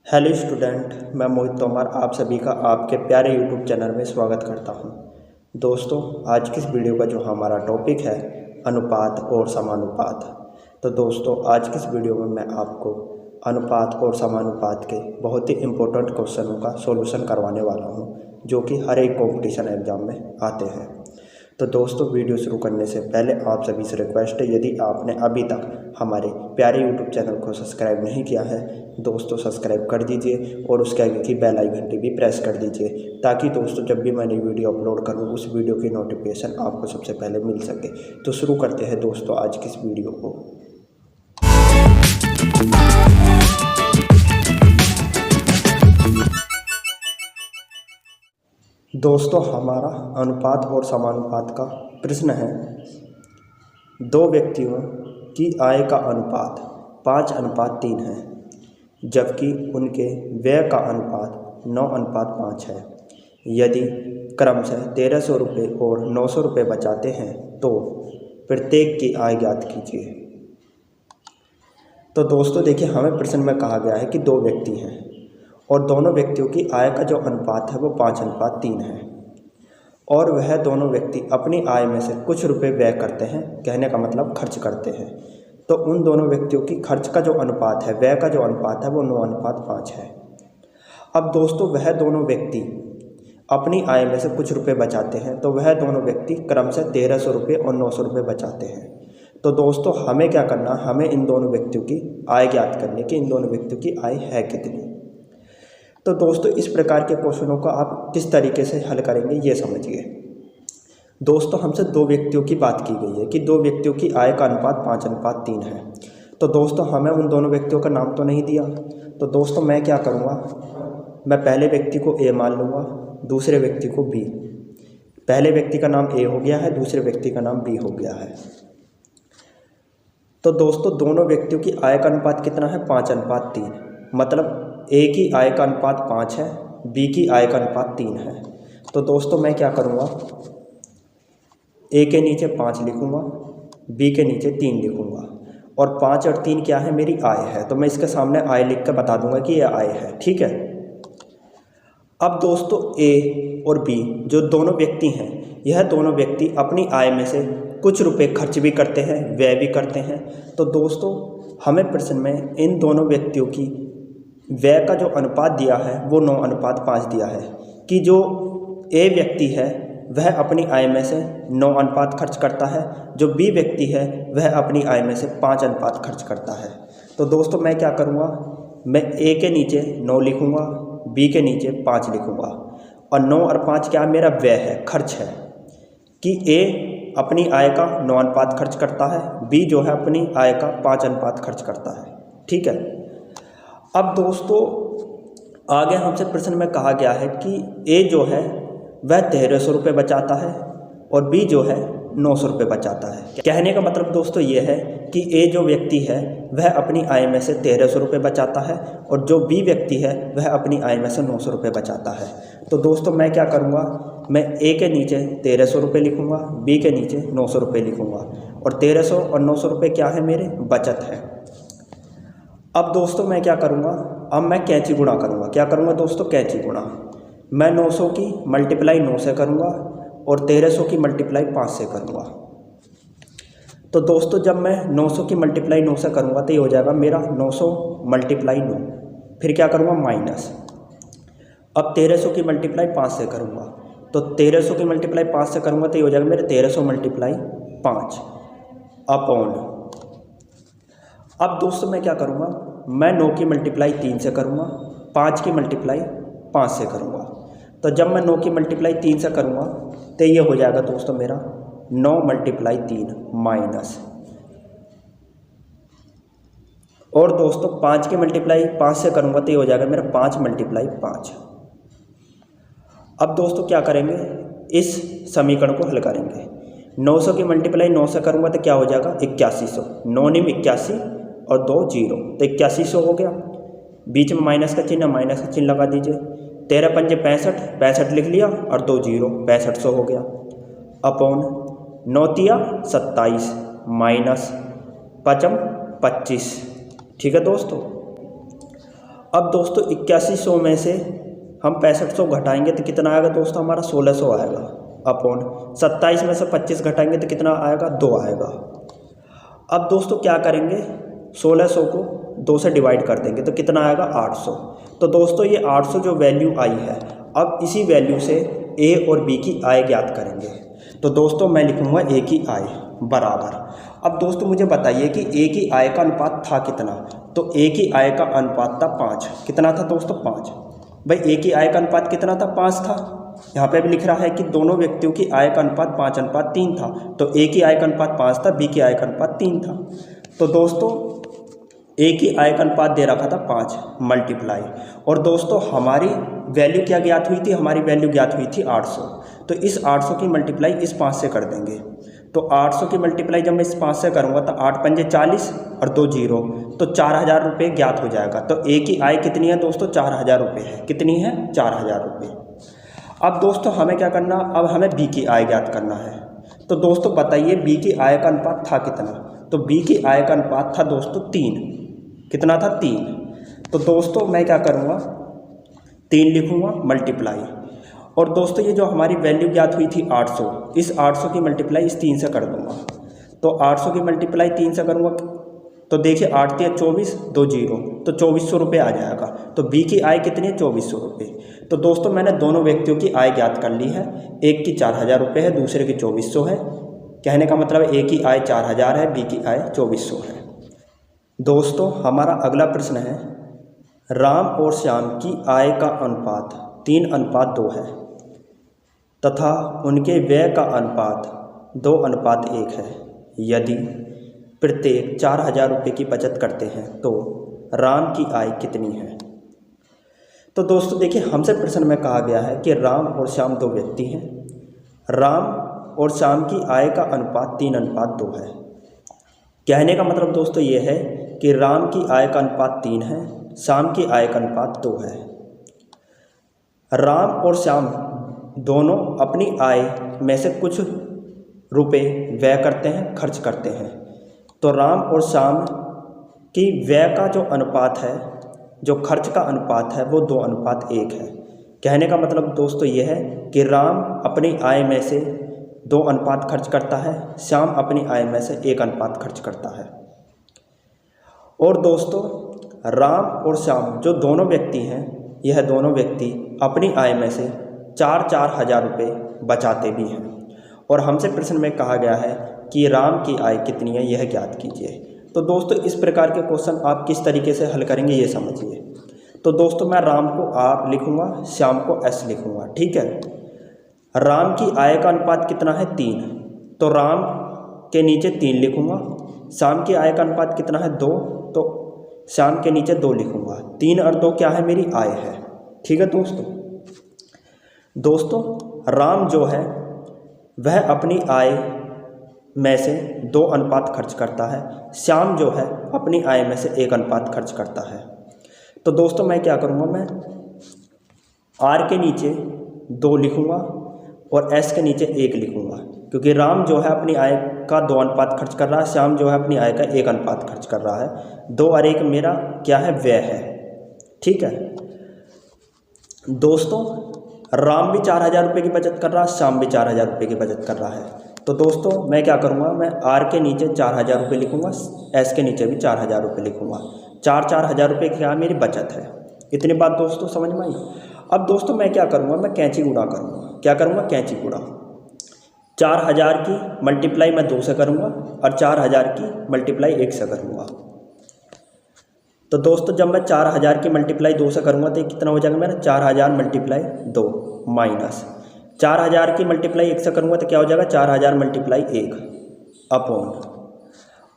Hello student, मैं मोहित तोमर आप सभी का आपके प्यारे यूट्यूब चैनल में स्वागत करता हूं। दोस्तों, आज की इस वीडियो का जो हमारा टॉपिक है अनुपात और समानुपात। तो दोस्तों, आज की इस वीडियो में मैं आपको अनुपात और समानुपात के बहुत ही इम्पोर्टेंट क्वेश्चनों का सॉल्यूशन करवाने वाला हूं, जो कि हर एक कॉम्पिटिशन एग्जाम में आते हैं। तो दोस्तों, वीडियो शुरू करने से पहले आप सभी से रिक्वेस्ट है, यदि आपने अभी तक हमारे प्यारे यूट्यूब चैनल को सब्सक्राइब नहीं किया है दोस्तों, सब्सक्राइब कर दीजिए और उसके आगे की बेल आइकन घंटी भी प्रेस कर दीजिए, ताकि दोस्तों जब भी मैं नई वीडियो अपलोड करूं उस वीडियो की नोटिफिकेशन आपको सबसे पहले मिल सके। तो शुरू करते हैं दोस्तों आज की इस वीडियो को। दोस्तों, हमारा अनुपात और समानुपात का प्रश्न है, दो व्यक्तियों की आय का अनुपात 5:3 है, जबकि उनके व्यय का अनुपात 9:5 है। यदि क्रमशः 1300 रुपये और 900 रुपये बचाते हैं तो प्रत्येक की आय ज्ञात कीजिए। तो दोस्तों देखिए, हमें प्रश्न में कहा गया है कि दो व्यक्ति हैं और दोनों व्यक्तियों की आय का जो अनुपात है वो 5:3 है, और वह दोनों व्यक्ति अपनी आय में से कुछ रुपए व्यय करते हैं, कहने का मतलब खर्च करते हैं। तो उन दोनों व्यक्तियों की खर्च का जो अनुपात है, व्यय का जो अनुपात है वो 9:5 है। अब दोस्तों, वह दोनों व्यक्ति अपनी आय में से कुछ रुपए बचाते हैं, तो वह दोनों व्यक्ति क्रमशः 1300 रुपये और 900 रुपये बचाते हैं। तो दोस्तों, हमें क्या करना, हमें इन दोनों व्यक्तियों की आय ज्ञात करने की, इन दोनों व्यक्तियों की आय है कितनी। तो दोस्तों, इस प्रकार के क्वेश्चनों को आप किस तरीके से हल करेंगे ये समझिए। दोस्तों, हमसे दो व्यक्तियों की बात की गई है कि दो व्यक्तियों की आय का अनुपात 5:3 है। तो दोस्तों, हमें उन दोनों व्यक्तियों का नाम तो नहीं दिया, तो दोस्तों मैं क्या करूँगा, मैं पहले व्यक्ति को ए मान लूँगा, दूसरे व्यक्ति को बी। पहले व्यक्ति का नाम ए हो गया है, दूसरे व्यक्ति का नाम बी हो गया है। तो दोस्तों, दोनों व्यक्तियों की आय का अनुपात कितना है, 5:3। मतलब ए की आय का अनुपात 5 है, बी की आय का अनुपात 3 है। तो दोस्तों मैं क्या करूँगा, ए के नीचे 5 लिखूँगा, बी के नीचे 3 लिखूँगा, और 5 और 3 क्या है, मेरी आय है। तो मैं इसके सामने आय लिख कर बता दूंगा कि यह आय है, ठीक है। अब दोस्तों, ए और बी जो दोनों व्यक्ति हैं, यह दोनों व्यक्ति अपनी आय में से कुछ रुपए खर्च भी करते हैं, व्यय भी करते हैं। तो दोस्तों, हमें प्रश्न में इन दोनों व्यक्तियों की व्यय का जो अनुपात दिया है वो 9:5 दिया है, कि जो ए व्यक्ति है वह अपनी आय में से 9 अनुपात खर्च करता है, जो बी व्यक्ति है वह अपनी आय में से 5 अनुपात खर्च करता है। तो दोस्तों मैं क्या करूँगा, मैं ए के नीचे 9 लिखूँगा, बी के नीचे 5 लिखूँगा, और 9 और 5 क्या मेरा व्यय है, खर्च है, कि ए अपनी आय का 9 अनुपात खर्च करता है, बी जो है अपनी आय का 5 अनुपात खर्च करता है, ठीक है। अब दोस्तों, आगे हमसे प्रश्न में कहा गया है कि ए जो है वह 1300 रुपये बचाता है और बी जो है 900 रुपये बचाता है। कहने का मतलब दोस्तों ये है कि ए जो व्यक्ति है वह अपनी आय में से 1300 रुपये बचाता है, और जो बी व्यक्ति है वह अपनी आय में से 900 रुपये बचाता है। तो दोस्तों मैं क्या करूँगा, मैं ए के नीचे 1300 रुपये लिखूँगा, बी के नीचे 900 रुपये लिखूँगा, और 1300 और 900 रुपये क्या है, मेरे बचत है। अब दोस्तों मैं क्या करूँगा, अब मैं कैंची गुणा करूँगा। क्या करूँगा दोस्तों, कैंची गुणा। मैं 900 की मल्टीप्लाई 9 से करूँगा और 1300 की मल्टीप्लाई 5 से करूँगा। तो दोस्तों जब मैं 900 की मल्टीप्लाई 9 से करूँगा तो ये हो जाएगा मेरा 900 मल्टीप्लाई 9, फिर क्या करूँगा माइनस। अब 1300 की मल्टीप्लाई 5 से करूँगा, तो 1300 की मल्टीप्लाई 5 से करूँगा तो ये हो जाएगा मेरे 1300 मल्टीप्लाई 5 अपॉन। अब दोस्तों मैं क्या करूँगा, मैं 9 की मल्टीप्लाई 3 से करूँगा, 5 की मल्टीप्लाई 5 से करूँगा। तो जब मैं 9 की मल्टीप्लाई 3 से करूँगा तो ये हो जाएगा दोस्तों मेरा 9 मल्टीप्लाई 3 माइनस, और दोस्तों 5 की मल्टीप्लाई 5 से करूँगा तो ये हो जाएगा मेरा 5 मल्टीप्लाई 5। अब दोस्तों क्या करेंगे, इस समीकरण को हल करेंगे। 900 की मल्टीप्लाई 9 से करूँगा तो क्या हो जाएगा 8100, 9 निम 81 और 2 0, तो 8100 हो गया। बीच में माइनस का चिन्ह, माइनस का चिन्ह लगा दीजिए। 13 पंजे 65, 65 लिख लिया और 2 0, 6500 हो गया। अपॉन 9 तिया 27 माइनस 5 25, ठीक है दोस्तों। अब दोस्तों 8100 में से हम 6500 घटाएंगे तो कितना आएगा दोस्तों, हमारा 1600 आएगा। अपॉन 27 में से 25 घटाएंगे तो कितना आएगा, 2 आएगा। अब दोस्तों क्या करेंगे, 1600 को 2 से डिवाइड कर देंगे तो कितना आएगा, 800। तो दोस्तों ये 800 जो वैल्यू आई है, अब इसी वैल्यू से ए और बी की आय ज्ञात करेंगे। तो दोस्तों मैं लिखूँगा ए की आय बराबर। अब दोस्तों मुझे बताइए कि ए की आय का अनुपात था कितना। तो ए की आय का अनुपात था 5। कितना था दोस्तों, 5। भाई ए की आय का अनुपात कितना था, 5 था। यहाँ पे भी लिख रहा है कि दोनों व्यक्तियों की आय का अनुपात 5:3 था। तो ए की आय का अनुपात 5 था, बी की आय का अनुपात 3 था। तो दोस्तों ए की आय का अनुपात दे रखा था 5 मल्टीप्लाई, और दोस्तों हमारी वैल्यू क्या ज्ञात हुई थी, हमारी वैल्यू ज्ञात हुई थी 800। तो इस 800 की मल्टीप्लाई इस 5 से कर देंगे। तो 800 की मल्टीप्लाई जब मैं इस 5 से करूँगा तो 8 पंजे 40 और 2 जीरो, तो 4000 रुपये ज्ञात हो जाएगा। तो ए की आय कितनी है दोस्तों, 4000 रुपये है। कितनी है, 4000 रुपये। अब दोस्तों हमें क्या करना, अब हमें बी की आय ज्ञात करना है। तो दोस्तों बताइए बी की आय का अनुपात था कितना। तो बी की आय का अनुपात था दोस्तों 3। कितना था, 3। तो दोस्तों मैं क्या करूँगा, 3 लिखूँगा मल्टीप्लाई, और दोस्तों ये जो हमारी वैल्यू ज्ञात हुई थी 800, इस 800 की मल्टीप्लाई इस 3 से कर दूँगा। तो 800 की मल्टीप्लाई 3 से करूँगा तो देखिए 8 3 24, 2 जीरो, तो 2400 रुपये आ जाएगा। तो बी की आय कितनी है, 2400 रुपये। तो दोस्तों मैंने दोनों व्यक्तियों की आय ज्ञात कर ली है। एक की 4000 रुपये है, दूसरे की 2400 है। कहने का मतलब ए की आय 4000 है, बी की आय 2400 है। दोस्तों हमारा अगला प्रश्न है, राम और श्याम की आय का अनुपात 3:2 है तथा उनके व्यय का अनुपात 2:1 है। यदि प्रत्येक 4000 रुपये की बचत करते हैं तो राम की आय कितनी है। तो दोस्तों देखिए हमसे प्रश्न में कहा गया है कि राम और श्याम 2 व्यक्ति हैं। राम और श्याम की आय का अनुपात 3:2 है। कहने का मतलब दोस्तों ये है कि राम की आय का अनुपात 3 है, श्याम की आय का अनुपात 2 है। राम और श्याम दोनों अपनी आय में से कुछ रुपए व्यय करते हैं, खर्च करते हैं। तो राम और श्याम की व्यय का जो अनुपात है, जो खर्च का अनुपात है, वो 2:1 है। कहने का मतलब दोस्तों ये है कि राम अपनी आय में से 2 अनुपात खर्च करता है, श्याम अपनी आय में से 1 अनुपात खर्च करता है। और दोस्तों राम और श्याम जो दोनों व्यक्ति हैं, यह दोनों व्यक्ति अपनी आय में से 4-4 हज़ार रुपये बचाते भी हैं। और हमसे प्रश्न में कहा गया है कि राम की आय कितनी है, यह ज्ञात कीजिए। तो दोस्तों इस प्रकार के क्वेश्चन आप किस तरीके से हल करेंगे ये समझिए। तो दोस्तों मैं राम को R लिखूँगा, श्याम को S लिखूँगा, ठीक है। राम की आय का अनुपात कितना है, 3। तो राम के नीचे 3 लिखूँगा। श्याम की आय का अनुपात कितना है, 2। तो श्याम के नीचे 2 लिखूँगा। 3 और 2 क्या है, मेरी आय है, ठीक है दोस्तों राम जो है वह अपनी आय में से 2 अनुपात खर्च करता है, श्याम जो है अपनी आय में से 1 अनुपात खर्च करता है। तो दोस्तों मैं क्या करूँगा, मैं R के नीचे 2 लिखूँगा और S के नीचे 1 लिखूँगा, क्योंकि राम जो है अपनी आय का 2 अनुपात खर्च कर रहा है, श्याम जो है अपनी आय का 1 अनुपात खर्च कर रहा है। 2 और 1 मेरा क्या है, व्यय है, ठीक है। दोस्तों राम भी 4000 रुपये की बचत कर रहा है, श्याम भी 4000 रुपये की बचत कर रहा है। तो दोस्तों मैं क्या करूँगा, मैं R के नीचे 4000 रुपये लिखूँगा, S के नीचे भी 4000 रुपये लिखूँगा। 4-4 हज़ार रुपये की क्या मेरी बचत है। इतनी बात दोस्तों समझ में आई। अब दोस्तों मैं क्या करूँगा, मैं कैंची गुणा करूँगा। क्या करूँगा, कैंची गुणा। 4000 की मल्टीप्लाई मैं 2 से करूँगा और 4000 की मल्टीप्लाई 1 से करूँगा। तो दोस्तों जब मैं 4000 की मल्टीप्लाई 2 से करूँगा तो कितना हो जाएगा मेरा, 4000 मल्टीप्लाई 2 माइनस 4000 की मल्टीप्लाई 1 से करूँगा तो क्या हो जाएगा, 4000 मल्टीप्लाई 1 अपॉन।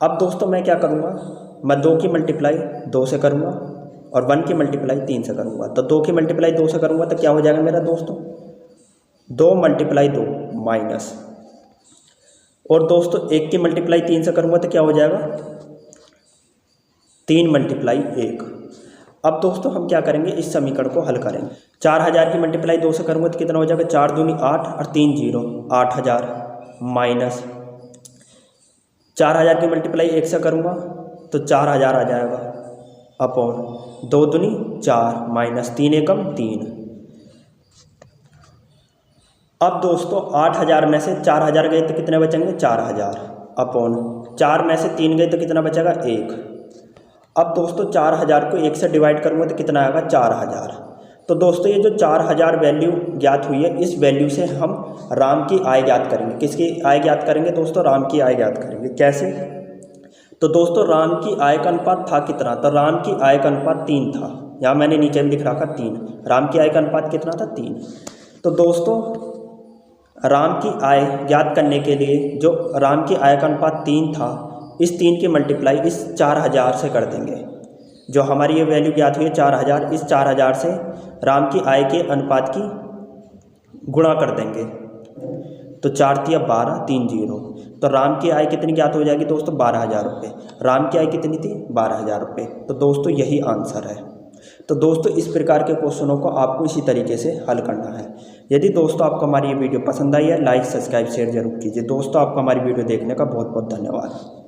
अब दोस्तों मैं क्या करूँगा, मैं 2 की मल्टीप्लाई 2 से करूँगा और 1 की मल्टीप्लाई 3 से करूँगा। तो 2 की मल्टीप्लाई 2 से करूँगा तो क्या हो जाएगा मेरा दोस्तों, 2 मल्टीप्लाई 2 माइनस, और दोस्तों 1 की मल्टीप्लाई 3 से करूँगा तो क्या हो जाएगा, 3 मल्टीप्लाई 1। अब दोस्तों हम क्या करेंगे, इस समीकरण को हल करेंगे। 4000 की मल्टीप्लाई 2 से करूँगा तो कितना हो जाएगा, 4 दूनी 8 और 3 जीरो 8000 माइनस 4000 की मल्टीप्लाई 1 से करूँगा तो 4000 आ जाएगा अपॉन 2 दूनी 4 माइनस 3 एकम 3। अब दोस्तों 8,000 में से 4,000 गए तो कितने बचेंगे 4,000 अपॉन 4 में से 3 गए तो कितना बचेगा 1। अब दोस्तों 4,000 को 1 से डिवाइड करूँगा तो कितना आएगा 4,000। तो दोस्तों ये जो 4,000 वैल्यू ज्ञात हुई है, इस वैल्यू से हम राम की आय ज्ञात करेंगे। किसकी आय ज्ञात करेंगे दोस्तों? राम की आय ज्ञात करेंगे। कैसे? तो दोस्तों राम की आय का अनुपात था कितना? तो राम की आय का अनुपात 3 था। यहाँ मैंने नीचे भी लिख रखा 3। राम की आय का अनुपात कितना था? 3। तो दोस्तों राम की आय ज्ञात करने के लिए जो राम की आय का अनुपात 3 था, इस 3 की मल्टीप्लाई इस 4,000 से कर देंगे। जो हमारी ये वैल्यू ज्ञात हुई है 4,000, इस 4,000 से राम की आय के अनुपात की गुणा कर देंगे। तो 4 तिया 12, 3 0। तो राम की आय कितनी ज्ञात हो जाएगी दोस्तों? 12,000 रुपये। राम की आय कितनी थी? 12,000 रुपये। तो दोस्तों यही आंसर है। तो दोस्तों इस प्रकार के क्वेश्चनों को आपको इसी तरीके से हल करना है। यदि दोस्तों आपको हमारी ये वीडियो पसंद आई है, लाइक सब्सक्राइब शेयर जरूर कीजिए। दोस्तों आपको हमारी वीडियो देखने का बहुत बहुत धन्यवाद।